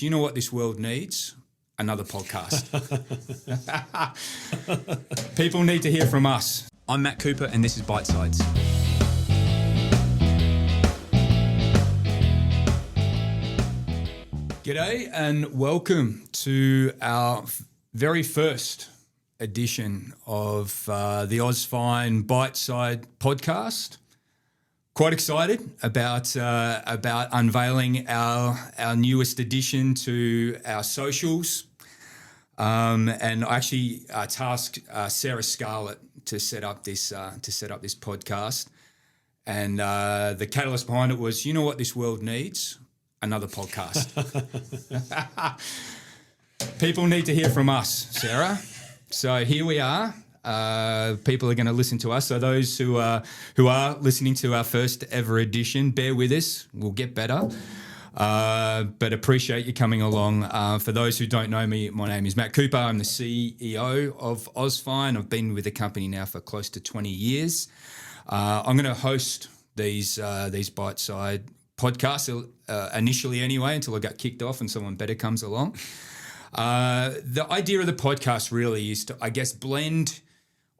Do you know what this world needs? Another podcast. People need to hear from us. I'm Matt Cooper and this is Bite Sides. G'day and welcome to our very first edition of the Ausfine Bite Side podcast. Quite excited about unveiling our newest addition to our socials, and I actually tasked Don Scarlett to set up this podcast, and the catalyst behind it was, you know what this world needs? Another podcast. People need to hear from us, Sarah. So here we are. People are going to listen to us. So those who are listening to our first ever edition, bear with us. We'll get better. But appreciate you coming along. For those who don't know me, my name is Matt Cooper. I'm the CEO of Ausfine. I've been with the company now for close to 20 years. I'm going to host these bite-side podcasts initially anyway, until I got kicked off and someone better comes along. The idea of the podcast really is to, I guess, blend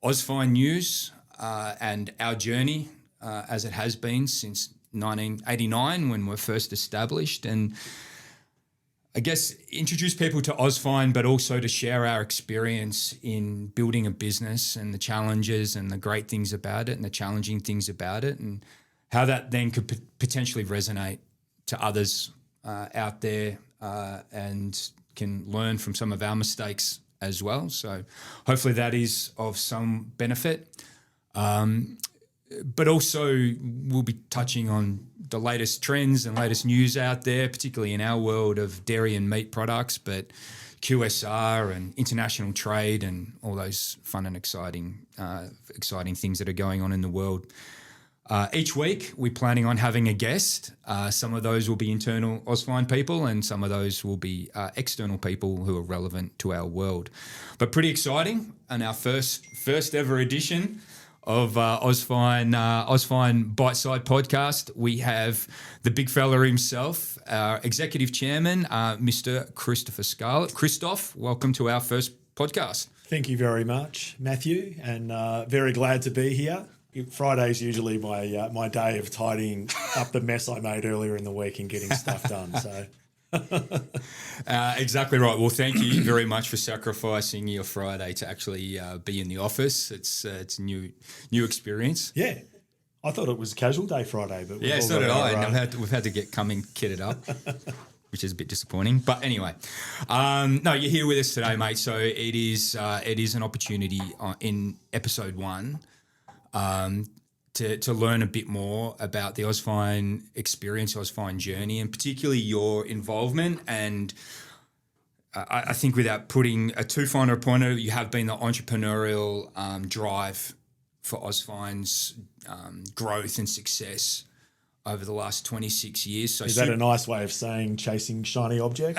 Ausfine news and our journey as it has been since 1989 when we were first established, and I guess introduce people to Ausfine, but also to share our experience in building a business and the challenges and the great things about it and the challenging things about it, and how that then could potentially resonate to others out there and can learn from some of our mistakes as well. So hopefully that is of some benefit. But also we'll be touching on the latest trends and latest news out there, particularly in our world of dairy and meat products, but QSR and international trade and all those fun and exciting things that are going on in the world. Each week, we're planning on having a guest. Some of those will be internal Ausfine people and some of those will be external people who are relevant to our world. But pretty exciting, and our first ever edition of Ausfine Bite Side podcast. We have the big fella himself, our executive chairman, Mr. Christopher Scarlett. Christoph, welcome to our first podcast. Thank you very much, Matthew, and very glad to be here. Friday's usually my day of tidying up the mess I made earlier in the week and getting stuff done. So, exactly right. Well, thank you very much for sacrificing your Friday to actually be in the office. It's a new experience. Yeah, I thought it was a casual day Friday, but yeah, so did I. And we've had to get coming kitted up. Which is a bit disappointing, but anyway, no, you're here with us today, mate. So it is an opportunity in episode 1. To learn a bit more about the Ausfine experience, Ausfine journey, and particularly your involvement. And I think without putting a too finer a point on it, you have been the entrepreneurial drive for Ausfine's growth and success over the last 26 years. So is that a nice way of saying chasing shiny objects?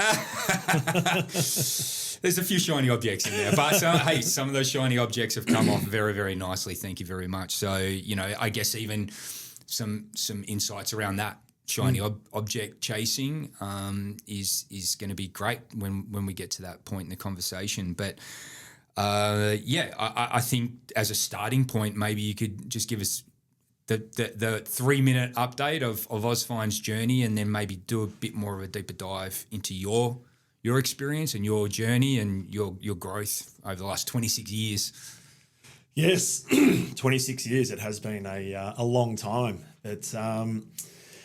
There's a few shiny objects in there, but hey, some of those shiny objects have come off very, very nicely. Thank you very much. So, I guess even some insights around that shiny object chasing is going to be great when we get to that point in the conversation. But I think as a starting point, maybe you could just give us the 3-minute update of Ausfine's journey, and then maybe do a bit more of a deeper dive into your experience and your journey and your growth over the last 26 years. Yes, 26 years. It has been a long time. But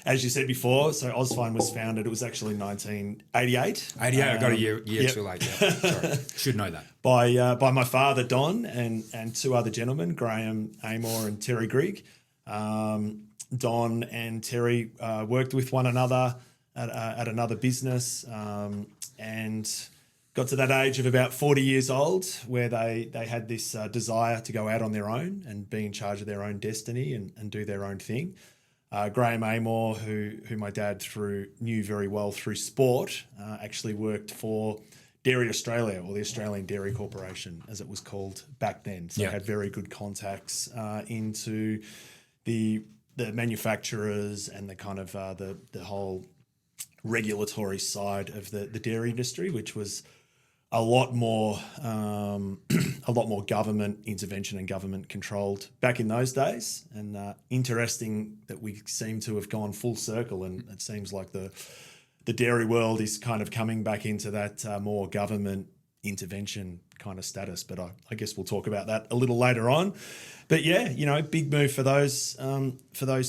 as you said before, so Ausfine was founded, it was actually 1988. 88, I got a year too late. Yeah. Sorry, should know that. By my father, Don, and 2 other gentlemen, Graham Amor and Terry Grigg. Don and Terry worked with one another at another business and got to that age of about 40 years old where they had this desire to go out on their own and be in charge of their own destiny and do their own thing. Graham Amor, who my dad knew very well through sport, actually worked for Dairy Australia, or the Australian Dairy Corporation, as it was called back then. So had very good contacts into the manufacturers and the kind of the whole regulatory side of the dairy industry, which was a lot more government intervention and government controlled back in those days. And interesting that we seem to have gone full circle, and it seems like the dairy world is kind of coming back into that more government intervention kind of status. But I guess we'll talk about that a little later on. But yeah, big move for those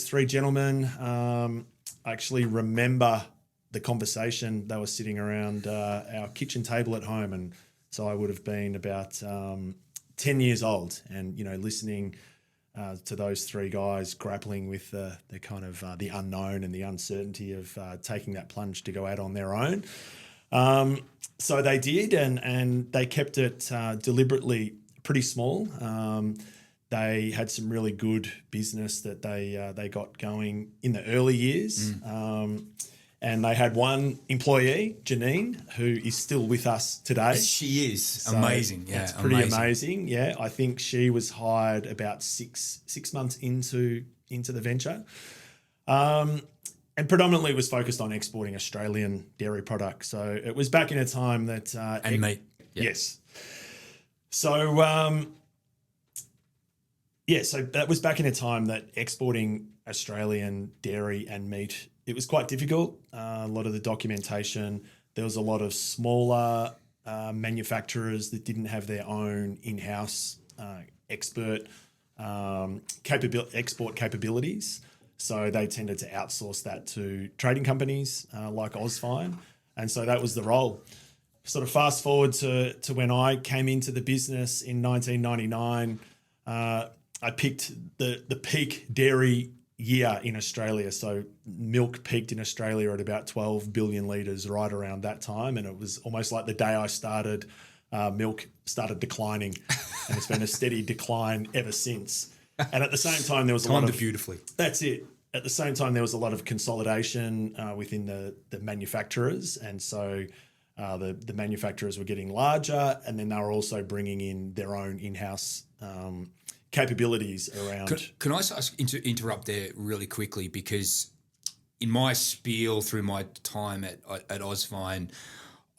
three gentlemen. I actually remember the conversation. They were sitting around our kitchen table at home, and so I would have been about 10 years old, and listening to those three guys grappling with the kind of the unknown and the uncertainty of taking that plunge to go out on their own. So they did, and they kept it deliberately pretty small. They had some really good business that they got going in the early years. And they had one employee, Janine, who is still with us today. She is amazing. Yeah, it's pretty amazing. Yeah, I think she was hired about six months into the venture, and predominantly was focused on exporting Australian dairy products. So it was back in a time that and meat. Yeah. Yes. So so that was back in a time that exporting Australian dairy and meat, it was quite difficult. A lot of the documentation, there was a lot of smaller manufacturers that didn't have their own in-house export capabilities. So they tended to outsource that to trading companies like Ausfine. And so that was the role. Sort of fast forward to when I came into the business in 1999, I picked the peak dairy year in Australia. So milk peaked in Australia at about 12 billion litres right around that time. And it was almost like the day I started, milk started declining. And it's been a steady decline ever since. And at the same time, there was a lot of... beautifully. That's it. At the same time, there was a lot of consolidation within the manufacturers. And so the manufacturers were getting larger, and then they were also bringing in their own in-house capabilities around. Can I interrupt there really quickly? Because in my spiel through my time at Ausfine,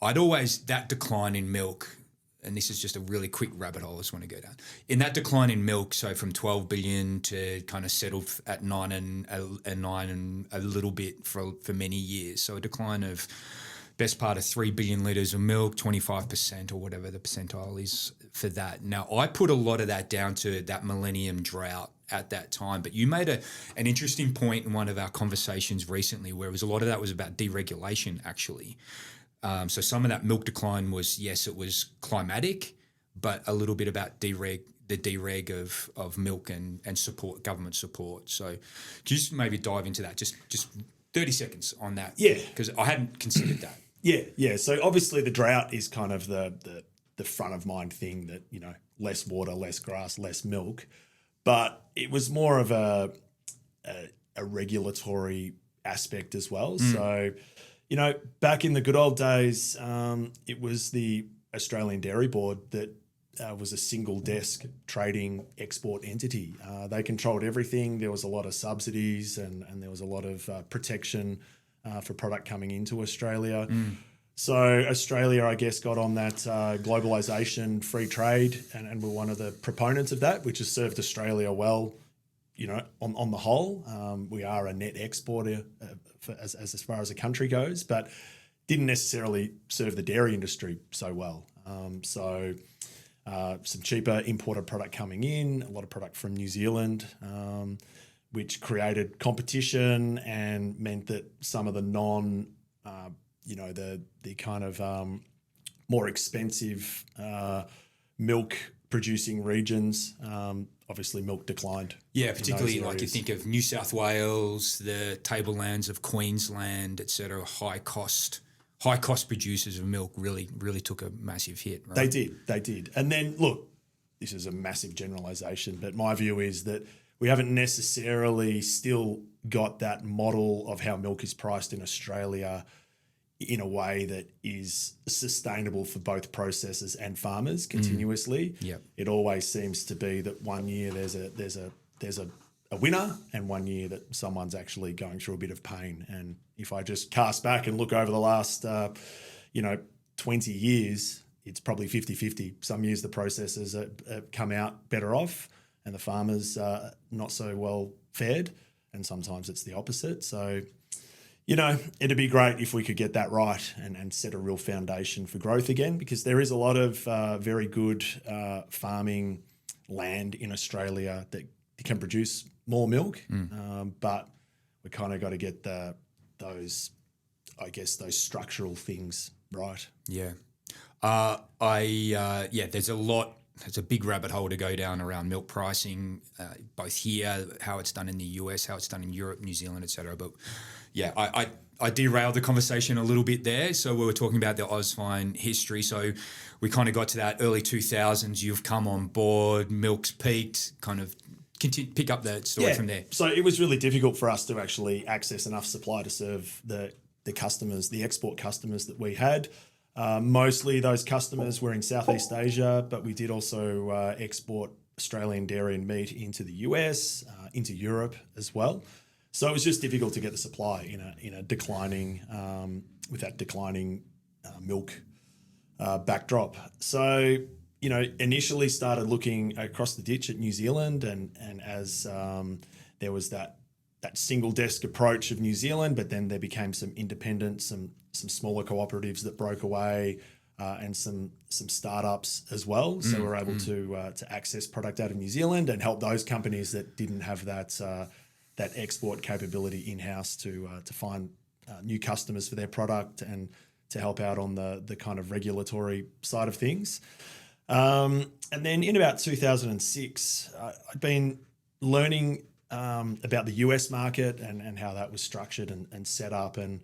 I'd always, that decline in milk, and this is just a really quick rabbit hole I just want to go down. In that decline in milk, so from 12 billion to kind of settled at 9 and a little bit for many years. So a decline of best part of 3 billion litres of milk, 25% or whatever the percentile is for that. Now, I put a lot of that down to that millennium drought at that time, but you made an interesting point in one of our conversations recently where a lot of that was about deregulation, actually. So some of that milk decline was, yes, it was climatic, but a little bit about the dereg of milk and support, government support. So just maybe dive into that, just 30 seconds on that. Yeah. Because I hadn't considered that. Yeah. So obviously the drought is kind of the front of mind thing that, less water, less grass, less milk. But it was more of a regulatory aspect as well. So, back in the good old days, it was the Australian Dairy Board that was a single desk trading export entity. They controlled everything. There was a lot of subsidies and there was a lot of protection for product coming into Australia. So Australia, I guess, got on that globalisation, free trade, and we're one of the proponents of that, which has served Australia well, on the whole. We are a net exporter as far as a country goes, but didn't necessarily serve the dairy industry so well. Some cheaper imported product coming in, a lot of product from New Zealand, which created competition and meant that some of the the kind of more expensive milk producing regions, obviously milk declined. Yeah, particularly like you think of New South Wales, the tablelands of Queensland, et cetera, high cost producers of milk really took a massive hit. Right? They did. And then, look, this is a massive generalisation, but my view is that we haven't necessarily still got that model of how milk is priced in Australia in a way that is sustainable for both processors and farmers continuously. Yep. It always seems to be that one year there's a a winner and one year that someone's actually going through a bit of pain. And if I just cast back and look over the last, 20 years, it's probably 50-50. Some years the processors come out better off and the farmers not so well fared, and sometimes it's the opposite. So, it'd be great if we could get that right and set a real foundation for growth again, because there is a lot of very good farming land in Australia that can produce more milk, but we kind of got to get those structural things right. Yeah. There's a big rabbit hole to go down around milk pricing, both here, how it's done in the US, how it's done in Europe, New Zealand, et cetera. But yeah, I derailed the conversation a little bit there. So we were talking about the Ausfine history. So we kind of got to that early 2000s. You've come on board, milk's peaked, kind of pick up the story from there. So it was really difficult for us to actually access enough supply to serve the customers, the export customers that we had. Mostly those customers were in Southeast Asia, but we did also export Australian dairy and meat into the US, into Europe as well. So it was just difficult to get the supply in a declining with that declining milk backdrop. So initially started looking across the ditch at New Zealand, and as there was that single desk approach of New Zealand, but then there became some independent, some smaller cooperatives that broke away, and some startups as well. So we're able to access product out of New Zealand and help those companies that didn't have that export capability in-house to find new customers for their product and to help out on the kind of regulatory side of things. And then in about 2006, I'd been learning about the US market and how that was structured and set up. And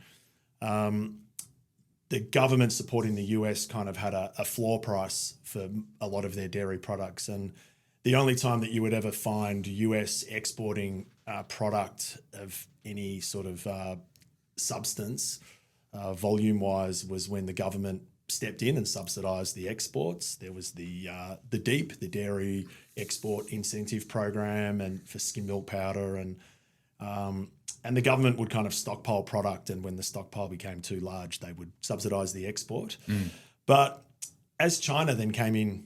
the government supporting the US kind of had a floor price for a lot of their dairy products. And the only time that you would ever find US exporting product of any sort of substance, volume-wise, was when the government stepped in and subsidised the exports. There was the DEEP, the Dairy Export Incentive Program, and for skim milk powder, and the government would kind of stockpile product, and when the stockpile became too large, they would subsidise the export. But as China then came in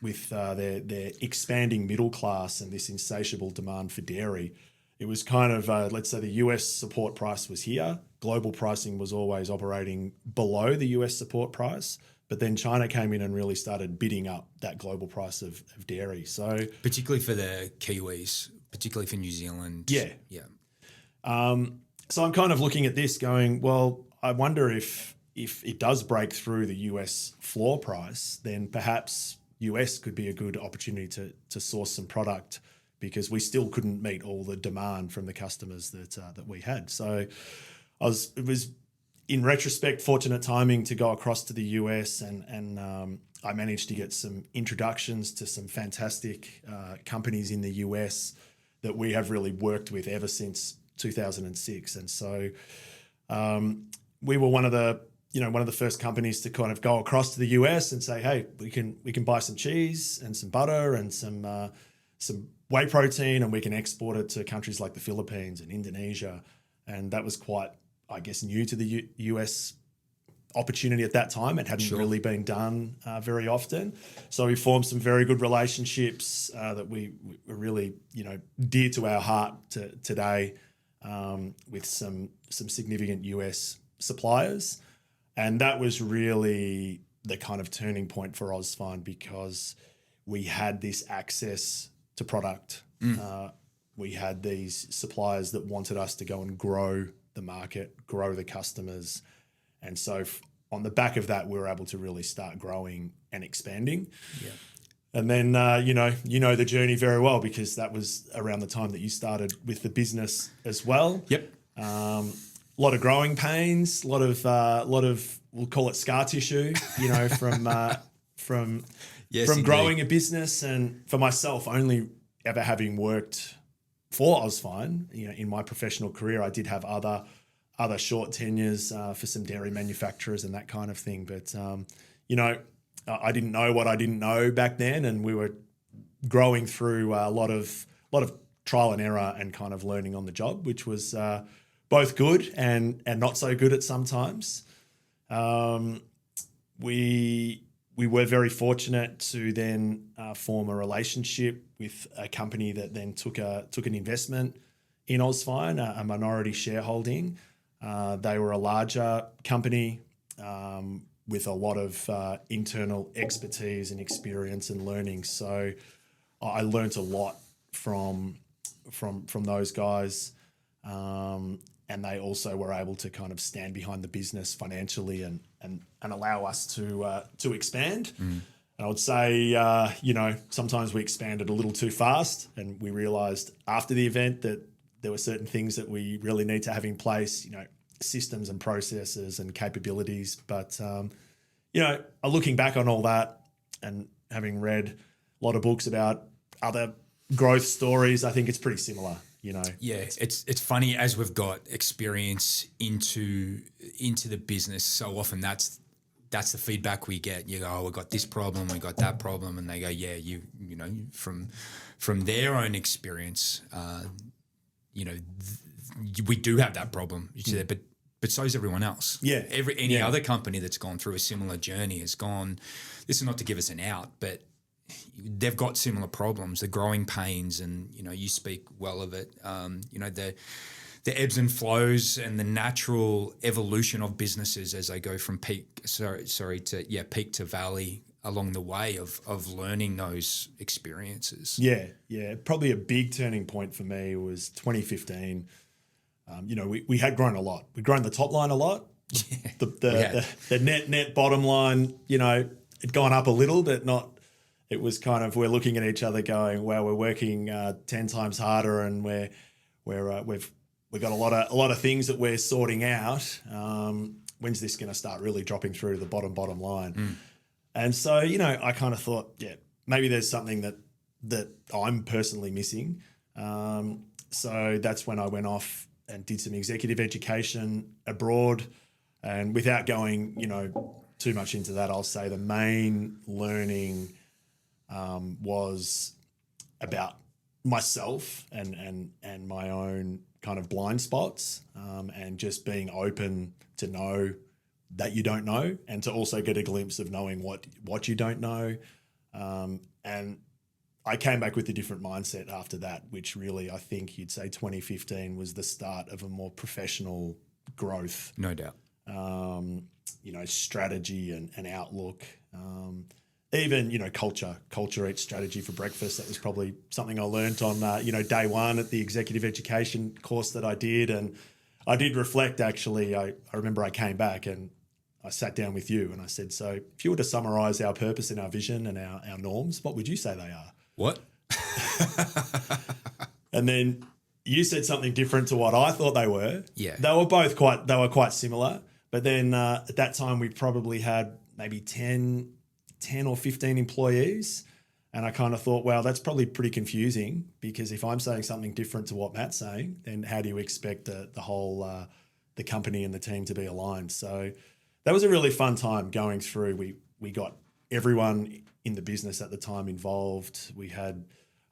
with their expanding middle class and this insatiable demand for dairy, it was kind of, let's say the US support price was here. Global pricing was always operating below the US support price. But then China came in and really started bidding up that global price of dairy. So particularly for the Kiwis, particularly for New Zealand. Yeah. So I'm kind of looking at this going, well, I wonder if it does break through the US floor price, then perhaps US could be a good opportunity to source some product, because we still couldn't meet all the demand from the customers that we had. So it was in retrospect fortunate timing to go across to the US, and I managed to get some introductions to some fantastic companies in the US that we have really worked with ever since 2006. And so we were one of the first companies to kind of go across to the US and say, hey, we can buy some cheese and some butter and some whey protein, and we can export it to countries like the Philippines and Indonesia. And that was quite, I guess, new to the US opportunity at that time. It hadn't really been done very often. So we formed some very good relationships that we were really, dear to our heart today, with some significant US suppliers. And that was really the kind of turning point for Ausfine, because we had this access to product. We had these suppliers that wanted us to go and grow the market, grow the customers. And so on the back of that, we were able to really start growing and expanding. Yeah. And then, the journey very well, because that was around the time that you started with the business as well. Yep. A lot of growing pains, a lot of we'll call it scar tissue, from growing a business. And for myself, only ever having worked for Ausfine, in my professional career, I did have other short tenures for some dairy manufacturers and that kind of thing. But I didn't know what I didn't know back then, and we were growing through a lot of trial and error and kind of learning on the job, which was both good and not so good at some times. We were very fortunate to then form a relationship with a company that then took an investment in Ausfine, a minority shareholding. They were a larger company with a lot of internal expertise and experience and learning. So I learnt a lot from those guys, and they also were able to kind of stand behind the business financially and allow us to expand. And I would say, sometimes we expanded a little too fast, and we realised after the event that there were certain things that we really need to have in place, systems and processes and capabilities. But, looking back on all that and having read a lot of books about other growth stories, I think it's pretty similar. Yeah, it's funny, as we've got experience into the business, so often that's the feedback we get. You go, oh, we got this problem, we got that problem, and they go, yeah, from their own experience, we do have that problem. You said, but so is everyone else. Yeah, Any other company that's gone through a similar journey has gone. This is not to give us an out, but they've got similar problems, the growing pains, and you speak well of it. The ebbs and flows and the natural evolution of businesses as they go from peak to valley along the way of learning those experiences. Yeah. Probably a big turning point for me was 2015. We had grown a lot. We'd grown the top line a lot. Yeah, the net bottom line, had gone up a little, but not. It was kind of, we're looking at each other going, wow, we're working 10 times harder, and we've got a lot of things that we're sorting out. When's this going to start really dropping through to the bottom line? And so, I kind of thought, yeah, maybe there's something that I'm personally missing. So that's when I went off and did some executive education abroad. And without going, too much into that, I'll say the main learning was about myself and my own kind of blind spots, and just being open to know that you don't know, and to also get a glimpse of knowing what you don't know. And I came back with a different mindset after that, which really, I think you'd say 2015 was the start of a more professional growth. No doubt. Strategy and outlook. Even, culture eats strategy for breakfast. That was probably something I learned on, day one at the executive education course that I did. And I did reflect, actually. I remember I came back and I sat down with you and I said, so if you were to summarise our purpose and our vision and our norms, what would you say they are? What? And then you said something different to what I thought they were. Yeah. They were quite similar. But then at that time, we probably had maybe 10 or 15 employees. And I kind of thought, wow, that's probably pretty confusing, because if I'm saying something different to what Matt's saying, then how do you expect the whole the company and the team to be aligned? So that was a really fun time going through. We got everyone in the business at the time involved.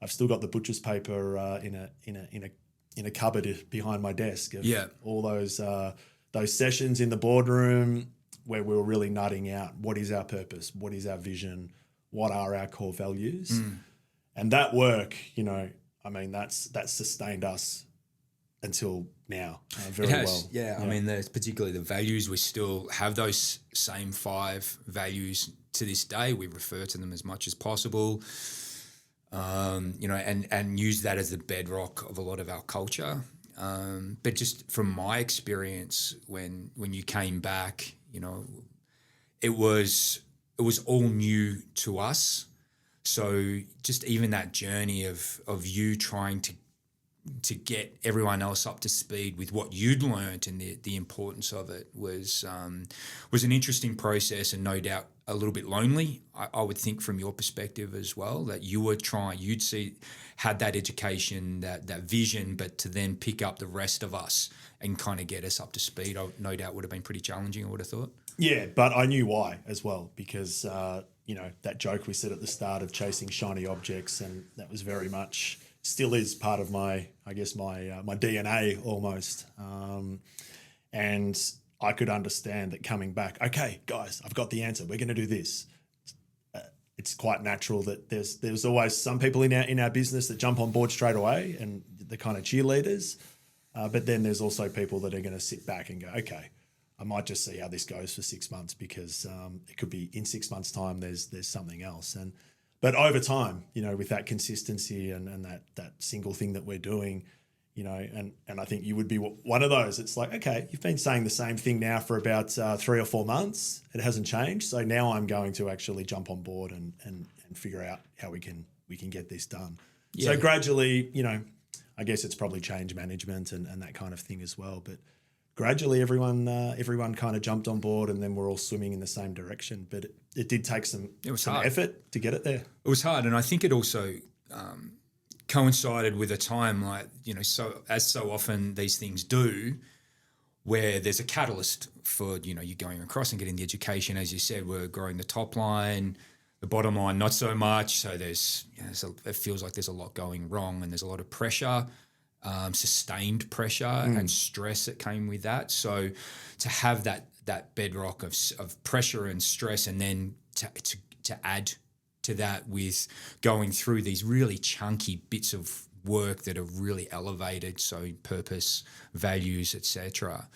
I've still got the butcher's paper in a cupboard behind my desk of all those sessions in the boardroom where we were really nutting out what is our purpose, what is our vision, what are our core values. And that work, that's sustained us until now very well. Yeah. I mean, there's particularly the values. We still have those same 5 values to this day. We refer to them as much as possible, and use that as the bedrock of a lot of our culture. But just from my experience, when you came back, it was all new to us. So just even that journey of you trying to get everyone else up to speed with what you'd learnt and the importance of it was an interesting process, and no doubt a little bit lonely, I would think, from your perspective as well, that had that education, that vision, but to then pick up the rest of us and kind of get us up to speed, no doubt would have been pretty challenging, I would have thought. Yeah, but I knew why as well, because, that joke we said at the start of chasing shiny objects, and that was very much, still is part of my DNA almost. And I could understand that coming back, okay, guys, I've got the answer. We're going to do this. It's quite natural that there's always some people in our business that jump on board straight away and the kind of cheerleaders. But then there's also people that are going to sit back and go, okay, I might just see how this goes for 6 months because it could be in 6 months' time there's something else. But over time, with that consistency and that single thing that we're doing, and I think you would be one of those. It's like, okay, you've been saying the same thing now for about 3 or 4 months. It hasn't changed. So now I'm going to actually jump on board and figure out how we can get this done. Yeah. So gradually, I guess it's probably change management and that kind of thing as well. But gradually everyone kind of jumped on board and then we're all swimming in the same direction. But it did take some effort to get it there. It was hard. And I think it also coincided with a time so often these things do, where there's a catalyst for, you going across and getting the education. As you said, we're growing the top line, the bottom line, not so much. So it feels like there's a lot going wrong and there's a lot of pressure, sustained pressure and stress that came with that. So to have that bedrock of pressure and stress, and then to add to that with going through these really chunky bits of work that are really elevated, so purpose, values, etc.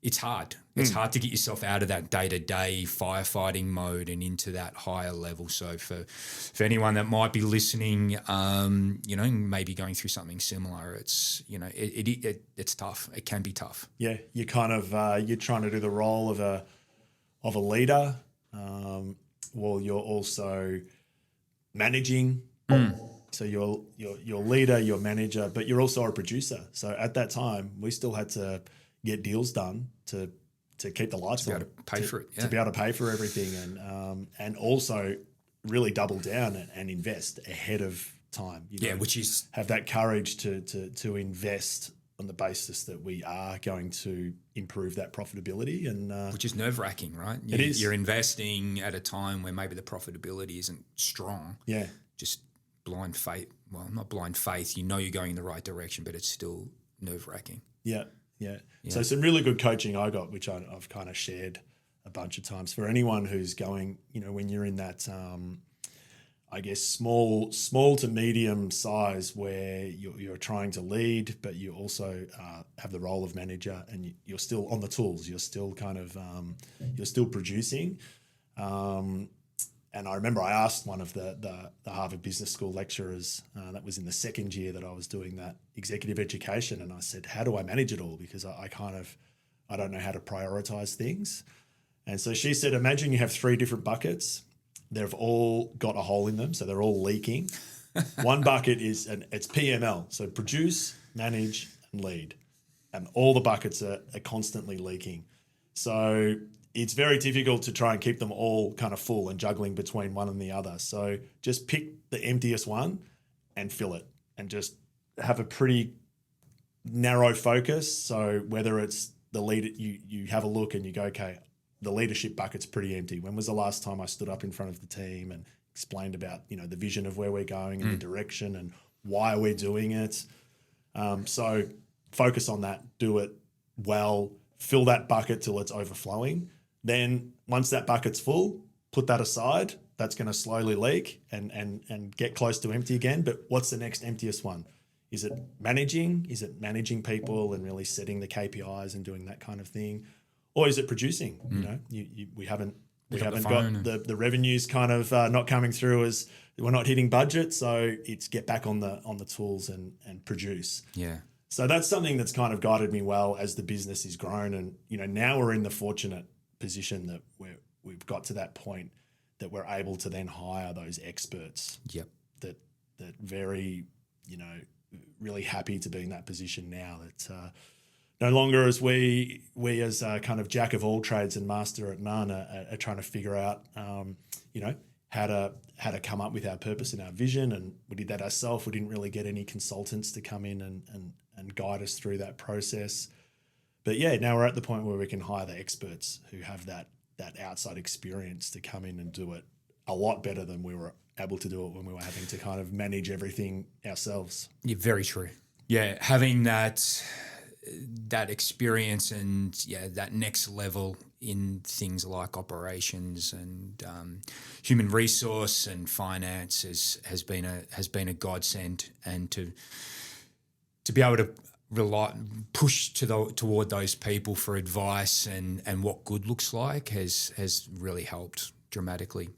It's hard. It's hard to get yourself out of that day-to-day firefighting mode and into that higher level. So for anyone that might be listening, maybe going through something similar, it's it's tough. It can be tough. Yeah, you kind of you're trying to do the role of a leader, while you're also managing. So you're leader, you're manager, but you're also a producer. So at that time, we still had to get deals done to keep the lights on, to be able to pay for it, to be able to pay for everything, and also really double down and invest ahead of time. Which is have that courage to invest on the basis that we are going to improve that profitability, and which is nerve-wracking, right? It is. You're investing at a time where maybe the profitability isn't strong. Yeah, just blind faith. Well, not blind faith. You're going in the right direction, but it's still nerve-wracking. Yeah. So some really good coaching I got, which I've kind of shared a bunch of times for anyone who's going, when you're in that, I guess, small to medium size where you're trying to lead, but you also have the role of manager, and you're still on the tools. You're still kind of, you're still producing. And I remember I asked one of the Harvard Business School lecturers, that was in the second year that I was doing that executive education, and I said, how do I manage it all? Because I don't know how to prioritize things. And so she said, imagine you have 3 different buckets. They've all got a hole in them, so they're all leaking. One bucket it's PML, so produce, manage, and lead. And all the buckets are constantly leaking. So it's very difficult to try and keep them all kind of full and juggling between one and the other. So just pick the emptiest one and fill it, and just have a pretty narrow focus. So whether it's the leader, you have a look and you go, okay, the leadership bucket's pretty empty. When was the last time I stood up in front of the team and explained about, the vision of where we're going and the direction and why we're doing it? So focus on that, do it well, fill that bucket till it's overflowing. Then once that bucket's full, put that aside. That's going to slowly leak and get close to empty again. But what's the next emptiest one? Is it managing? Is it managing people and really setting the KPIs and doing that kind of thing? Or is it producing? We haven't got the revenues kind of not coming through, as we're not hitting budget. So it's get back on the tools and produce. Yeah. So that's something that's kind of guided me well as the business has grown. And, now we're in the fortunate position that we've got to that point that we're able to then hire those experts. Yep. That very, really happy to be in that position now. That no longer as we as kind of jack of all trades and master at none are trying to figure out, how to come up with our purpose and our vision. And we did that ourselves. We didn't really get any consultants to come in and guide us through that process. But yeah, now we're at the point where we can hire the experts who have that outside experience to come in and do it a lot better than we were able to do it when we were having to kind of manage everything ourselves. Yeah, very true. Yeah, having that experience and that next level in things like operations and human resource and finance has been a godsend, and to be able to push toward those people for advice and what good looks like has really helped dramatically.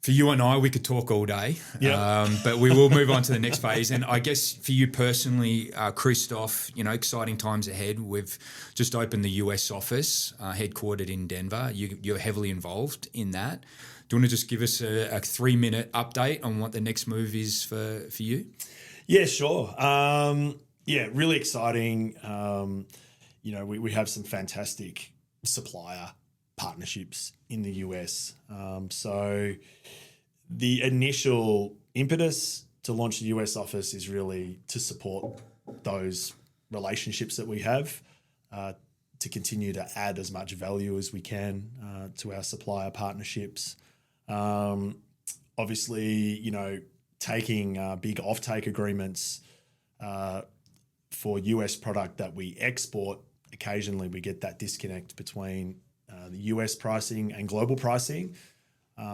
For you and I, we could talk all day, but we will move on to the next phase. And I guess for you personally, Christoph, exciting times ahead. We've just opened the US office, headquartered in Denver. You're heavily involved in that. Do you want to just give us a 3-minute update on what the next move is for you? Yeah, sure. Really exciting. We have some fantastic supplier partnerships in the US. So the initial impetus to launch the US office is really to support those relationships that we have, to continue to add as much value as we can to our supplier partnerships. Obviously, taking big offtake agreements for US product that we export, occasionally we get that disconnect between the US pricing and global pricing.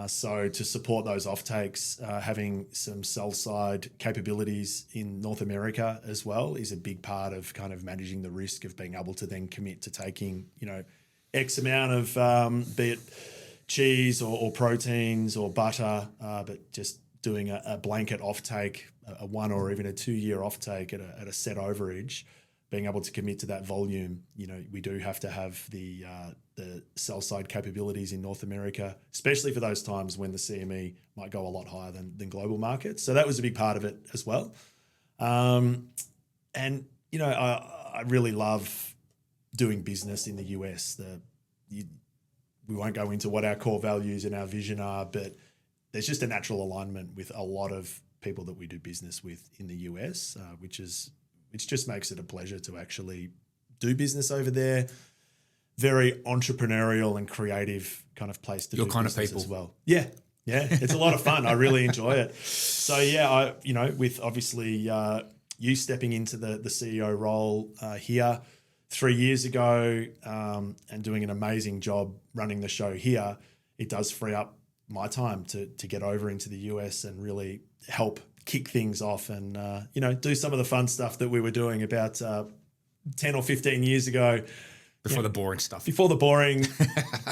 So to support those offtakes, having some sell-side capabilities in North America as well is a big part of kind of managing the risk of being able to then commit to taking, X amount of, be it cheese or proteins or butter, but just doing a blanket offtake, a 1 or even a 2-year offtake at a set overage, being able to commit to that volume. We do have to have the sell side capabilities in North America, especially for those times when the CME might go a lot higher than global markets. So that was a big part of it as well. I really love doing business in the US. We won't go into what our core values and our vision are, but there's just a natural alignment with a lot of people that we do business with in the US, which just makes it a pleasure to actually do business over there. Very entrepreneurial and creative kind of place to do business as well. Yeah, it's a lot of fun. I really enjoy it. So with obviously you stepping into the CEO role here 3 years ago and doing an amazing job running the show here, it does free up my time to get over into the US and really help kick things off and do some of the fun stuff that we were doing about 10 or 15 years ago. Before the boring stuff. Before the boring,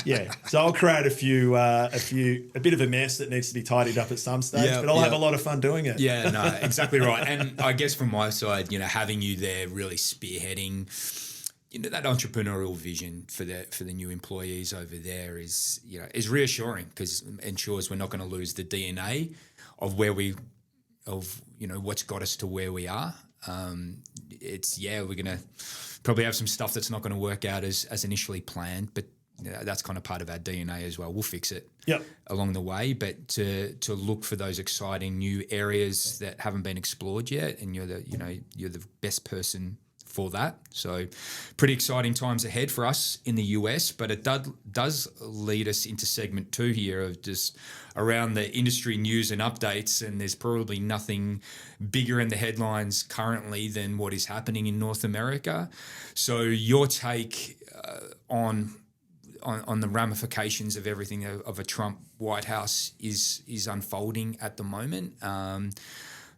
yeah. So I'll create a bit of a mess that needs to be tidied up at some stage, but I'll have a lot of fun doing it. Yeah, no, exactly right. And I guess from my side, having you there really spearheading, that entrepreneurial vision for the new employees over there is reassuring, because it ensures we're not going to lose the DNA of what's got us to where we are. We're going to probably have some stuff that's not going to work out as initially planned, but that's kind of part of our DNA as well. We'll fix it along the way, but to look for those exciting new areas that haven't been explored yet, and you're the best person for that. So pretty exciting times ahead for us in the US, but it does lead us into segment 2 here of just around the industry news and updates, and there's probably nothing bigger in the headlines currently than what is happening in North America. So your take on the ramifications of everything of a Trump White House is unfolding at the moment.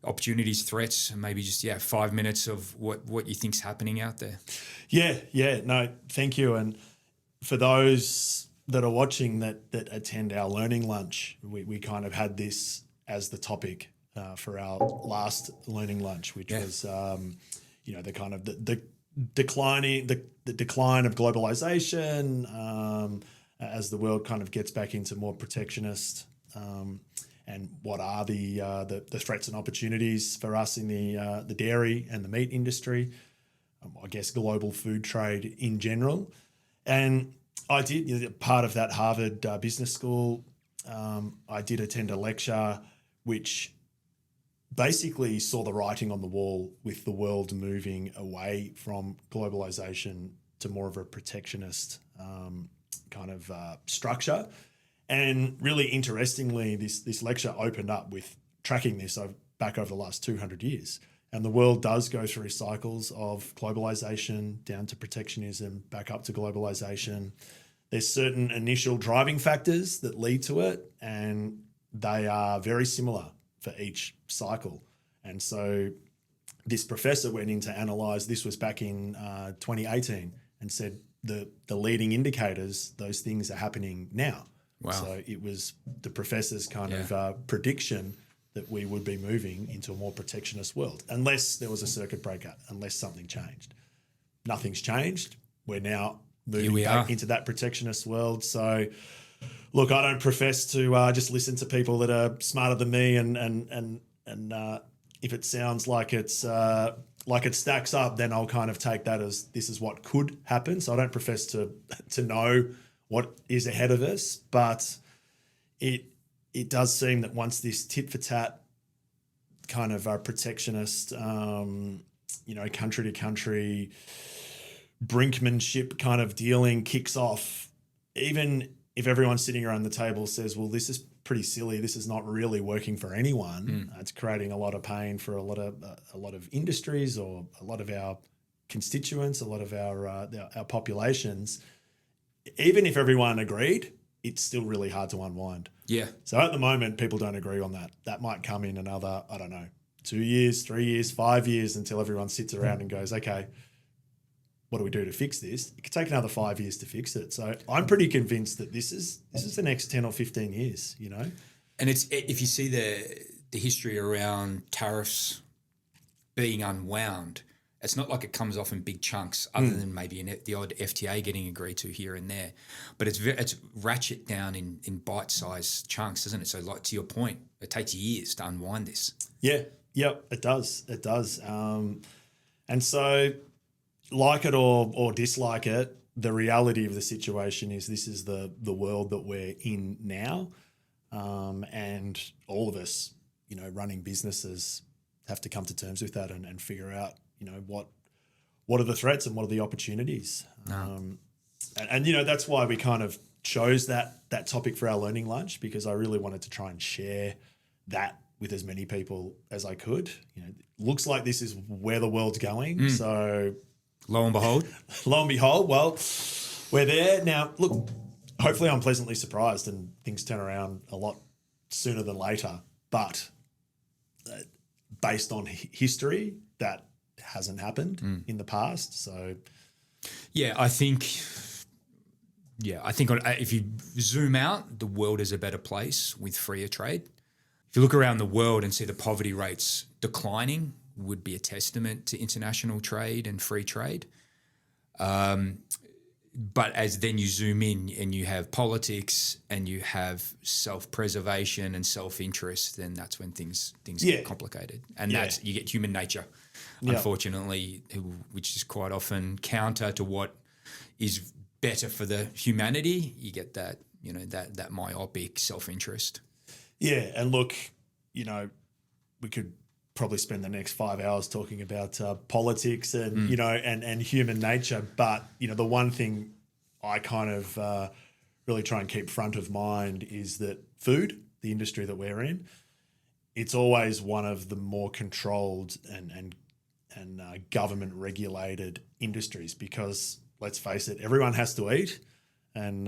Opportunities, threats, and maybe just 5 minutes of what you think's happening out there. No, thank you. And for those that are watching that attend our learning lunch, we kind of had this as the topic for our last learning lunch, which was the kind of the decline of globalization as the world kind of gets back into more protectionist. And what are the threats and opportunities for us in the dairy and the meat industry, I guess global food trade in general. And I did, part of that Harvard Business School, I did attend a lecture which basically saw the writing on the wall with the world moving away from globalization to more of a protectionist kind of structure. And really interestingly, this lecture opened up with tracking this back over the last 200 years. And the world does go through cycles of globalization down to protectionism, back up to globalization. There's certain initial driving factors that lead to it, and they are very similar for each cycle. And so this professor went in to analyse, this was back in 2018, and said the leading indicators, those things are happening now. Wow. So it was the professor's kind of prediction that we would be moving into a more protectionist world, unless there was a circuit breaker, unless something changed. Nothing's changed. We're now moving back into that protectionist world. So, look, I don't profess to just listen to people that are smarter than me, and if it sounds like it stacks up, then I'll kind of take that as this is what could happen. So I don't profess to know what is ahead of us, but it does seem that once this tit for tat kind of protectionist, country to country brinkmanship kind of dealing kicks off, even if everyone sitting around the table says, well, this is pretty silly, this is not really working for anyone, it's creating a lot of pain for a lot of industries or a lot of our constituents, a lot of our populations. Even if everyone agreed, it's still really hard to unwind. Yeah. So at the moment, people don't agree on that. That might come in another, 2 years, 3 years, 5 years, until everyone sits around and goes, okay, what do we do to fix this? It could take another 5 years to fix it. So I'm pretty convinced that this is the next 10 or 15 years, And it's, if you see the history around tariffs being unwound, it's not like it comes off in big chunks, other than maybe the odd FTA getting agreed to here and there. But it's ratchet down in bite-sized chunks, doesn't it? So, like, to your point, it takes years to unwind this. Yeah, yep, it does. It does. And so, like it or dislike it, the reality of the situation is this is the world that we're in now. And all of us, running businesses have to come to terms with that and figure out, what are the threats and what are the opportunities. And that's why we kind of chose that topic for our learning lunch, because I really wanted to try and share that with as many people as I could. It looks like this is where the world's going. So lo and behold, well, we're there now. Look, hopefully I'm pleasantly surprised and things turn around a lot sooner than later. But based on history, that hasn't happened in the past. So, I think if you zoom out, the world is a better place with freer trade. If you look around the world and see the poverty rates declining, would be a testament to international trade and free trade. But as then you zoom in and you have politics and you have self-preservation and self-interest, then that's when things get complicated. And that's, you get human nature, unfortunately, which is quite often counter to what is better for the humanity. You get that, that myopic self-interest. Yeah, and look, we could probably spend the next 5 hours talking about politics and and human nature, but the one thing I kind of really try and keep front of mind is that food, the industry that we're in, it's always one of the more controlled and government regulated industries, because let's face it, everyone has to eat, and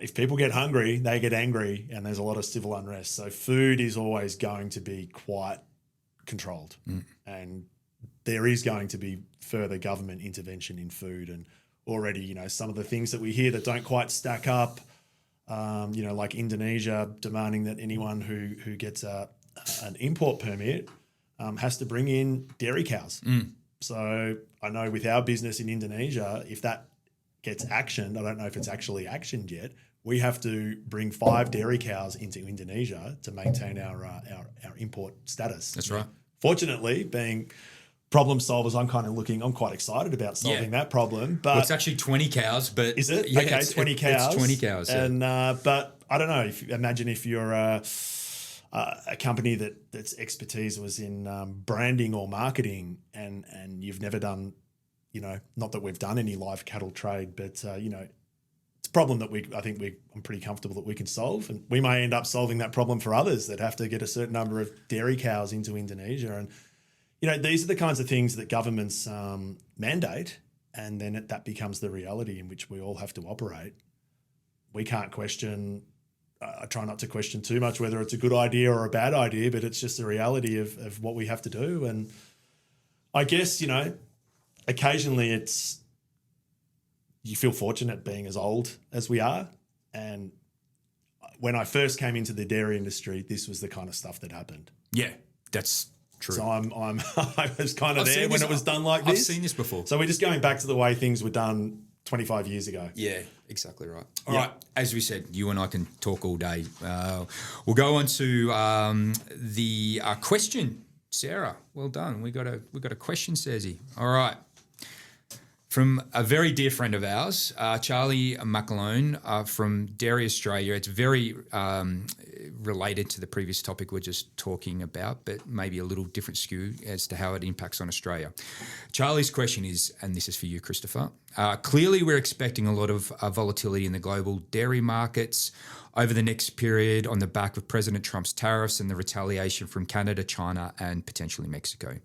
if people get hungry, they get angry, and there's a lot of civil unrest. So food is always going to be quite controlled, and there is going to be further government intervention in food. And already, some of the things that we hear that don't quite stack up, like Indonesia demanding that anyone who gets an import permit has to bring in dairy cows. So I know with our business in Indonesia, if that gets actioned, I don't know if it's actually actioned yet, we have to bring 5 dairy cows into Indonesia to maintain our import status. That's right. Fortunately, being problem solvers, I'm quite excited about solving that problem. But it's actually 20 cows, but is it? Yeah, okay, 20 cows. It's 20 cows. Yeah. And but I don't know. Imagine if you're a company that's expertise was in branding or marketing, and you've never done, not that we've done any live cattle trade, but it's a problem that I'm pretty comfortable that we can solve, and we may end up solving that problem for others that have to get a certain number of dairy cows into Indonesia. And these are the kinds of things that governments mandate, and then that becomes the reality in which we all have to operate. We can't question. I try not to question too much whether it's a good idea or a bad idea, but it's just the reality of what we have to do. And I guess, occasionally you feel fortunate being as old as we are. And when I first came into the dairy industry, this was the kind of stuff that happened. Yeah, that's true. So I was kind of there when it was done like this. I've seen this before. So we're just going back to the way things were done 25 years ago. Yeah, exactly right. All right. As we said, you and I can talk all day. We'll go on to the question. Sarah, well done. We got a question, says he. All right. From a very dear friend of ours, Charlie McAlone from Dairy Australia. It's very related to the previous topic we're just talking about, but maybe a little different skew as to how it impacts on Australia. Charlie's question is, and this is for you, Christopher, clearly we're expecting a lot of volatility in the global dairy markets over the next period on the back of President Trump's tariffs and the retaliation from Canada, China, and potentially Mexico.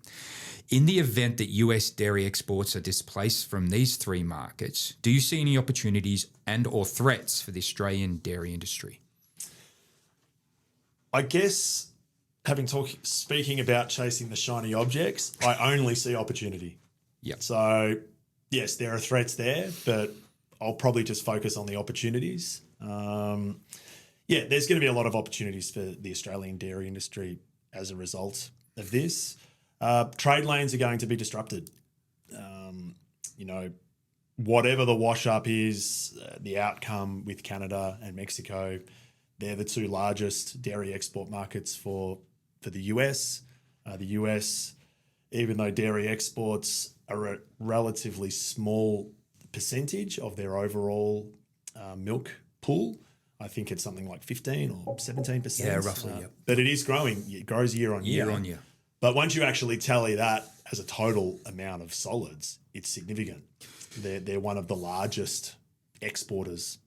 In the event that US dairy exports are displaced from these three markets, do you see any opportunities and or threats for the Australian dairy industry? I guess speaking about chasing the shiny objects, I only see opportunity. Yeah. So yes, there are threats there, but I'll probably just focus on the opportunities. There's going to be a lot of opportunities for the Australian dairy industry as a result of this. Trade lanes are going to be disrupted. Whatever the wash up is, the outcome with Canada and Mexico, they're the two largest dairy export markets for the US. The US, even though dairy exports are a relatively small percentage of their overall milk pool, I think it's something like 15 or 17%. Yeah, roughly, But it is growing. It grows year on year. Year on year. But once you actually tally that as a total amount of solids, it's significant. They're one of the largest exporters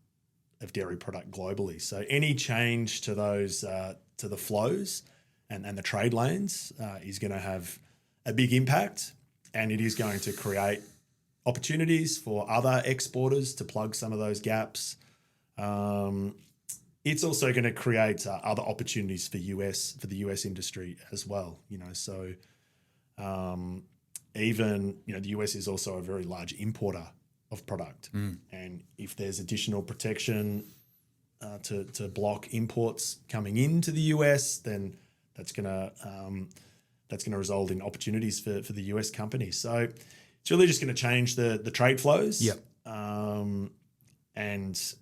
of dairy product globally. So any change to those to the flows and the trade lanes is going to have a big impact, and it is going to create opportunities for other exporters to plug some of those gaps. It's also going to create other opportunities for the US industry as well. So even the US is also a very large importer of product, and if there's additional protection to block imports coming into the US, then that's going to result in opportunities for the US companies. So it's really just going to change the trade flows. Yep. And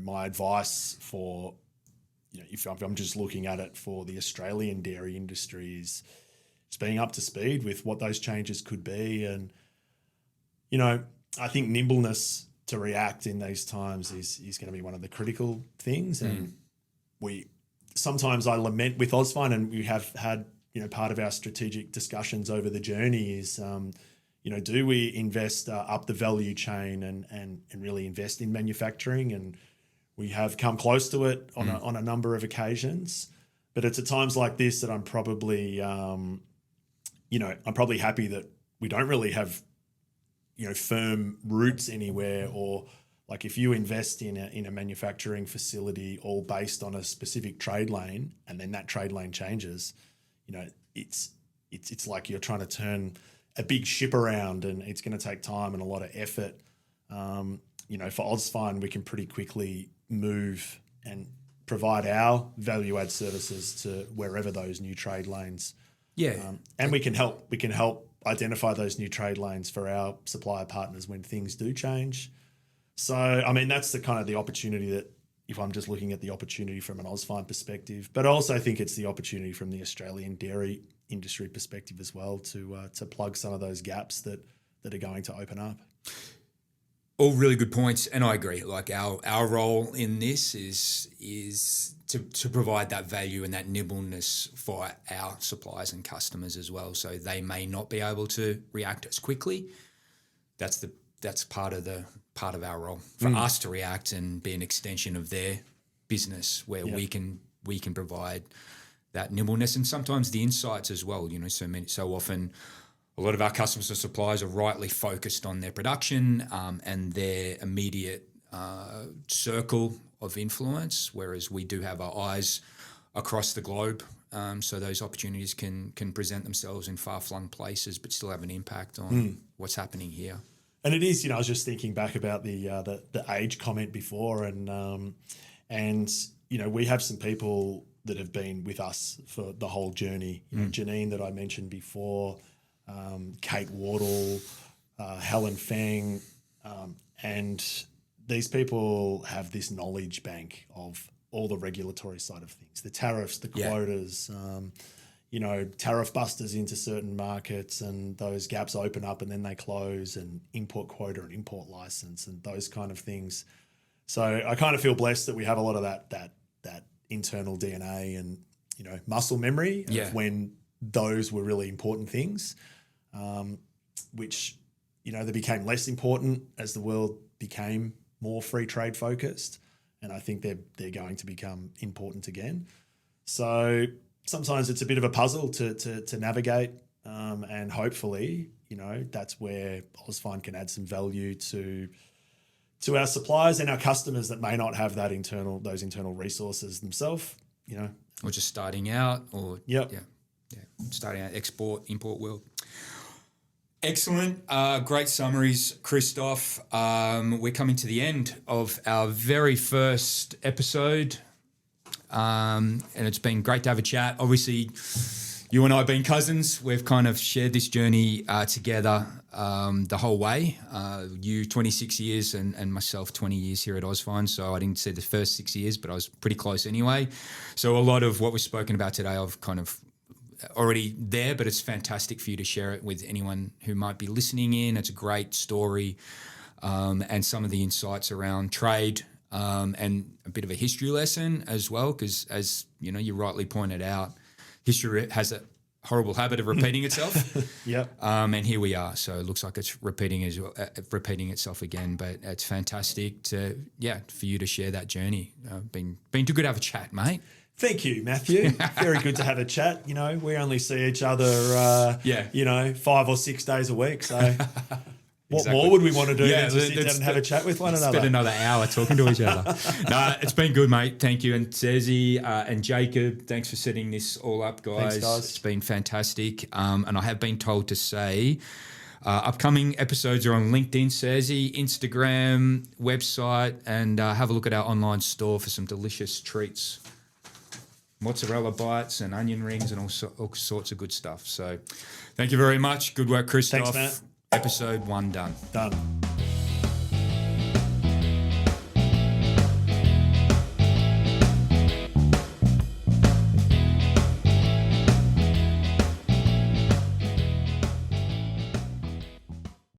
my advice for if I'm just looking at it for the Australian dairy industry is just being up to speed with what those changes could be, and I think nimbleness to react in these times is going to be one of the critical things. And sometimes I lament with Ausfine, and we have had part of our strategic discussions over the journey is do we invest up the value chain and really invest in manufacturing? And we have come close to it on a number of occasions, but it's at times like this that I'm probably I'm probably happy that we don't really have firm roots anywhere, or like if you invest in a manufacturing facility all based on a specific trade lane and then that trade lane changes, it's like you're trying to turn a big ship around, and it's going to take time and a lot of effort. For Ausfine, we can pretty quickly move and provide our value add services to wherever those new trade lanes. Yeah. And we can help identify those new trade lanes for our supplier partners when things do change. So, that's the kind of the opportunity that, if I'm just looking at the opportunity from an Ausfine perspective, but I also think it's the opportunity from the Australian dairy industry perspective as well to plug some of those gaps that are going to open up. All really good points, and I agree. Like our role in this is to provide that value and that nimbleness for our suppliers and customers as well. So they may not be able to react as quickly. That's part of part of our role for us to react and be an extension of their business where we can provide that nimbleness and sometimes the insights as well. So often a lot of our customers or suppliers are rightly focused on their production and their immediate circle of influence, whereas we do have our eyes across the globe. So those opportunities can present themselves in far-flung places but still have an impact on what's happening here. And it is, I was just thinking back about the age comment before, and we have some people that have been with us for the whole journey. Janine that I mentioned before, Kate Wardle, Helen Feng, and these people have this knowledge bank of all the regulatory side of things, the tariffs, the quotas, tariff busters into certain markets, and those gaps open up and then they close, and import quota and import license and those kind of things. So I kind of feel blessed that we have a lot of that internal DNA and, muscle memory of when those were really important things, which, they became less important as the world became more free trade focused. And I think they're going to become important again. So sometimes it's a bit of a puzzle to navigate, and hopefully, that's where Ausfine can add some value to our suppliers and our customers that may not have those internal resources themselves. Or just starting out, or starting out export import world. Excellent. Great summaries, Christoph. We're coming to the end of our very first episode, and it's been great to have a chat. Obviously, you and I have been cousins. We've kind of shared this journey together the whole way. You 26 years and myself 20 years here at Ausfine. So I didn't see the first 6 years, but I was pretty close anyway. So a lot of what we've spoken about today, I've kind of already there, but it's fantastic for you to share it with anyone who might be listening in. It's a great story, and some of the insights around trade, and a bit of a history lesson as well, because as you rightly pointed out, history has a horrible habit of repeating itself. And here we are. So it looks like it's repeating itself again, but it's fantastic for you to share that journey. Been too good to have a chat, mate. Thank you, Matthew. Very good to have a chat. We only see each other, 5 or 6 days a week. So what more would we want to do than to sit down and have a chat with one another? Spend another hour talking to each other. No, it's been good, mate. Thank you. And Serzi and Jacob, thanks for setting this all up, guys. Thanks, guys. It's been fantastic. And I have been told to say upcoming episodes are on LinkedIn, Serzi, Instagram, website, and have a look at our online store for some delicious treats. Mozzarella bites and onion rings and all sorts of good stuff. So thank you very much. Good work, Christoph. Thanks, Matt. Episode 1 done. Done.